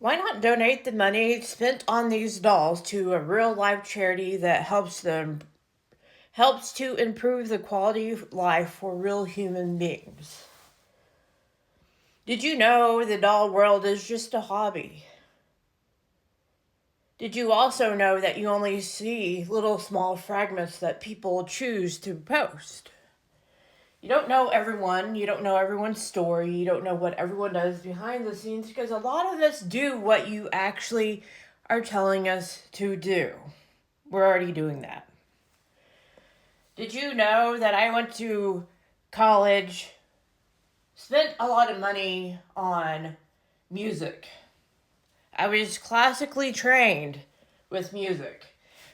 Why not donate the money spent on these dolls to a real life charity that helps to improve the quality of life for real human beings? Did you know the doll world is just a hobby? Did you also know that you only see little small fragments that people choose to post? You don't know everyone, you don't know everyone's story, you don't know what everyone does behind the scenes because a lot of us do what you actually are telling us to do. We're already doing that. Did you know that I went to college, spent a lot of money on music? I was classically trained with music.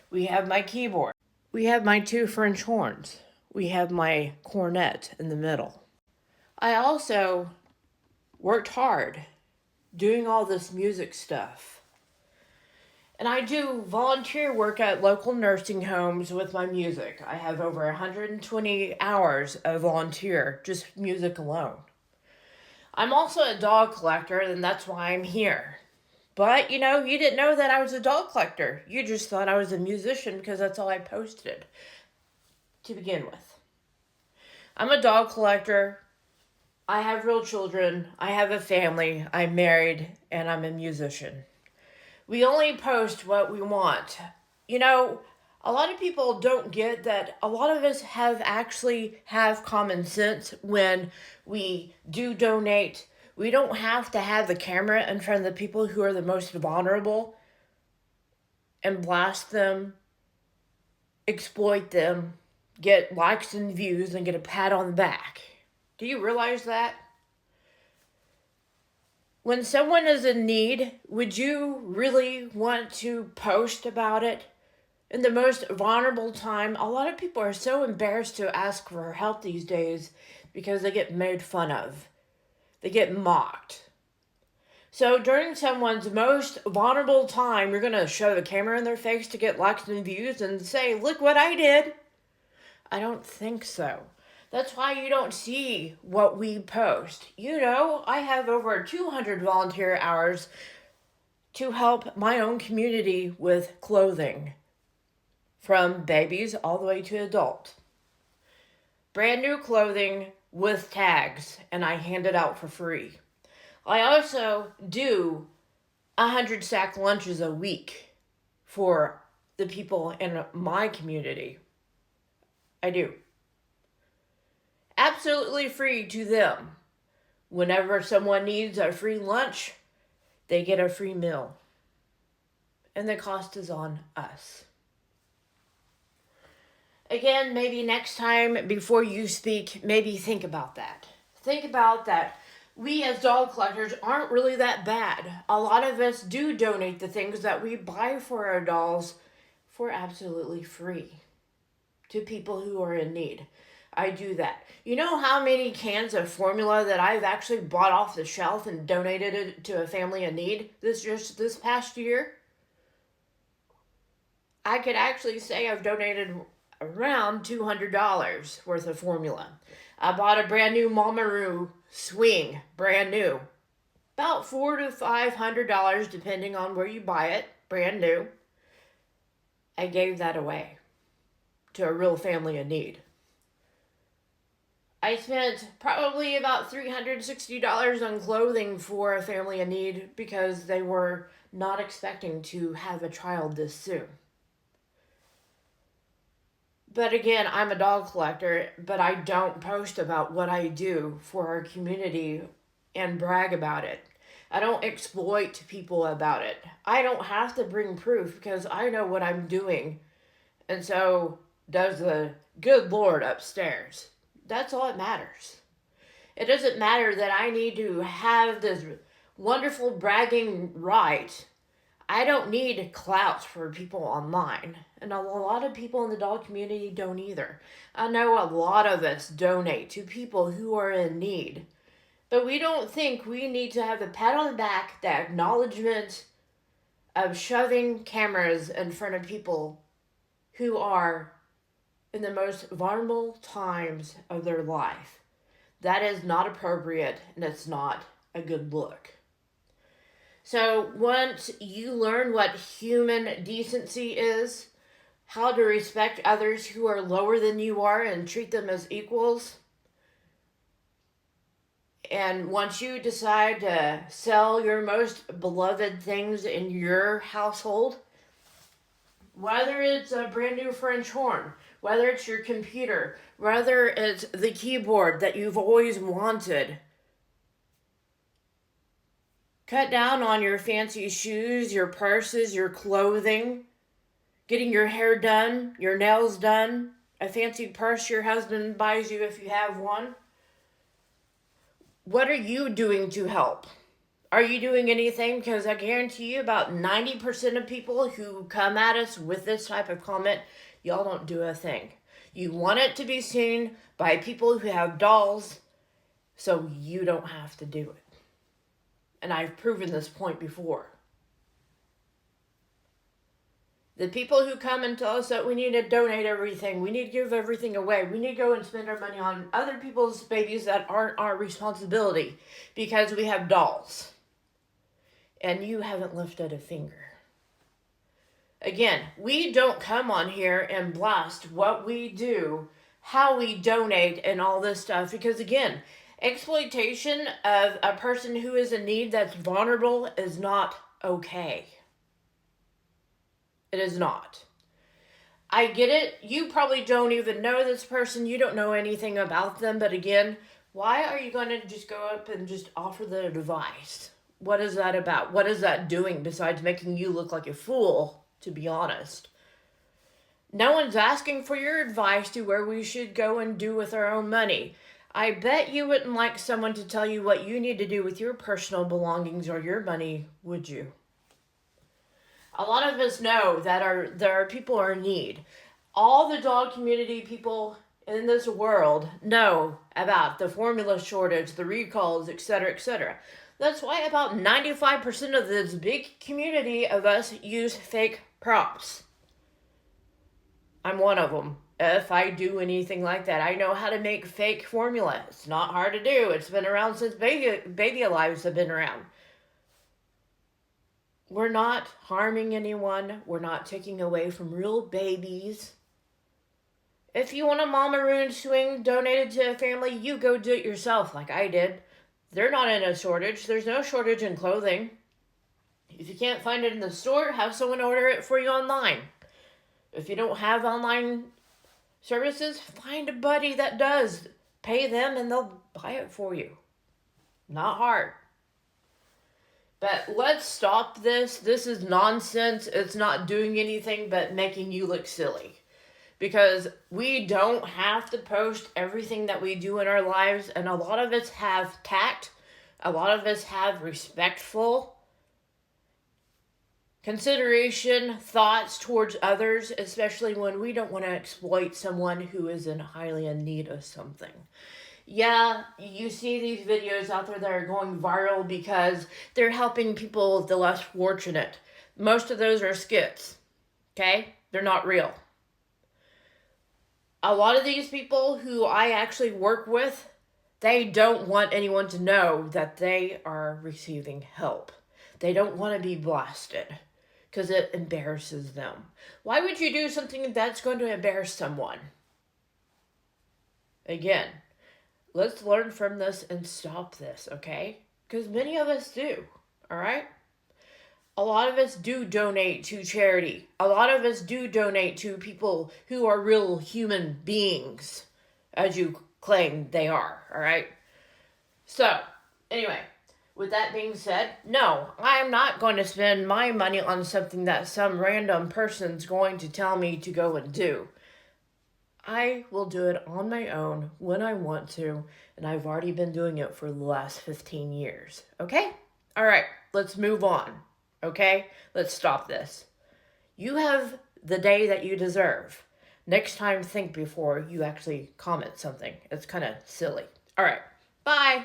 We have my keyboard. We have my two French horns. We have my cornet in the middle. I also worked hard doing all this music stuff. And I do volunteer work at local nursing homes with my music. I have over 120 hours of volunteer, just music alone. I'm also a dog collector, and that's why I'm here. But, you didn't know that I was a dog collector. You just thought I was a musician because that's all I posted to begin with. I'm a dog collector. I have real children. I have a family. I'm married, and I'm a musician. We only post what we want. A lot of people don't get that a lot of us have common sense when we do donate. We don't have to have the camera in front of the people who are the most vulnerable and blast them, exploit them, get likes and views, and get a pat on the back. Do you realize that? When someone is in need, would you really want to post about it? In the most vulnerable time, a lot of people are so embarrassed to ask for help these days because they get made fun of. They get mocked. So during someone's most vulnerable time, you're going to show the camera in their face to get likes and views and say, "Look what I did." I don't think so. That's why you don't see what we post. I have over 200 volunteer hours to help my own community with clothing, from babies all the way to adult. Brand new clothing with tags, and I hand it out for free. I also do 100 sack lunches a week for the people in my community. I do. Absolutely free to them. Whenever someone needs a free lunch, they get a free meal. And the cost is on us. Again, maybe next time before you speak, maybe think about that. Think about that. We as dog collectors aren't really that bad. A lot of us do donate the things that we buy for our dolls for absolutely free to people who are in need. I do that. You know how many cans of formula that I've actually bought off the shelf and donated it to a family in need this past year? I could actually say I've donated around $200 worth of formula. I bought a brand new Mamaroo swing, brand new. About $400 to $500 depending on where you buy it, brand new. I gave that away to a real family in need. I spent probably about $360 on clothing for a family in need because they were not expecting to have a child this soon. But again, I'm a dog collector, but I don't post about what I do for our community and brag about it. I don't exploit people about it. I don't have to bring proof because I know what I'm doing. And so does the good Lord upstairs. That's all that matters. It doesn't matter that I need to have this wonderful bragging right. I don't need clout for people online. And a lot of people in the dog community don't either. I know a lot of us donate to people who are in need. But we don't think we need to have the pat on the back, the acknowledgement of shoving cameras in front of people who are in the most vulnerable times of their life. That is not appropriate and it's not a good look. So once you learn what human decency is, how to respect others who are lower than you are and treat them as equals, and once you decide to sell your most beloved things in your household, whether it's a brand new French horn, whether it's your computer, whether it's the keyboard that you've always wanted, cut down on your fancy shoes, your purses, your clothing, getting your hair done, your nails done, a fancy purse your husband buys you if you have one. What are you doing to help? Are you doing anything? Because I guarantee you about 90% of people who come at us with this type of comment, y'all don't do a thing. You want it to be seen by people who have dolls, so you don't have to do it. And I've proven this point before. The people who come and tell us that we need to donate everything, we need to give everything away, we need to go and spend our money on other people's babies that aren't our responsibility because we have dolls. And you haven't lifted a finger. Again, we don't come on here and blast what we do, how we donate, and all this stuff. Because again, exploitation of a person who is in need that's vulnerable is not okay. It is not. I get it. You probably don't even know this person. You don't know anything about them. But again, why are you going to just go up and just offer the advice? What is that about? What is that doing besides making you look like a fool, to be honest? No one's asking for your advice to where we should go and do with our own money. I bet you wouldn't like someone to tell you what you need to do with your personal belongings or your money, would you? A lot of us know that there are people in need. All the dog community people in this world know about the formula shortage, the recalls, etc., etc. That's why about 95% of this big community of us use fake props. I'm one of them. If I do anything like that, I know how to make fake formula. It's not hard to do. It's been around since baby lives have been around. We're not harming anyone. We're not taking away from real babies. If you want a Mamaroon swing donated to a family, you go do it yourself like I did. They're not in a shortage. There's no shortage in clothing. If you can't find it in the store, have someone order it for you online. If you don't have online services, find a buddy that does. Pay them and they'll buy it for you. Not hard. But let's stop this. This is nonsense. It's not doing anything but making you look silly. Because we don't have to post everything that we do in our lives. And a lot of us have tact. A lot of us have respectful consideration, thoughts towards others. Especially when we don't want to exploit someone who is highly in need of something. Yeah, you see these videos out there that are going viral because they're helping people, the less fortunate. Most of those are skits. Okay? They're not real. A lot of these people who I actually work with, they don't want anyone to know that they are receiving help. They don't want to be blasted because it embarrasses them. Why would you do something that's going to embarrass someone? Again, let's learn from this and stop this, okay? Because many of us do, all right? A lot of us do donate to charity. A lot of us do donate to people who are real human beings, as you claim they are, all right? So, anyway, with that being said, no, I'm not going to spend my money on something that some random person's going to tell me to go and do. I will do it on my own when I want to, and I've already been doing it for the last 15 years, okay? All right, let's move on. Okay? Let's stop this. You have the day that you deserve. Next time, think before you actually comment something. It's kind of silly. All right. Bye.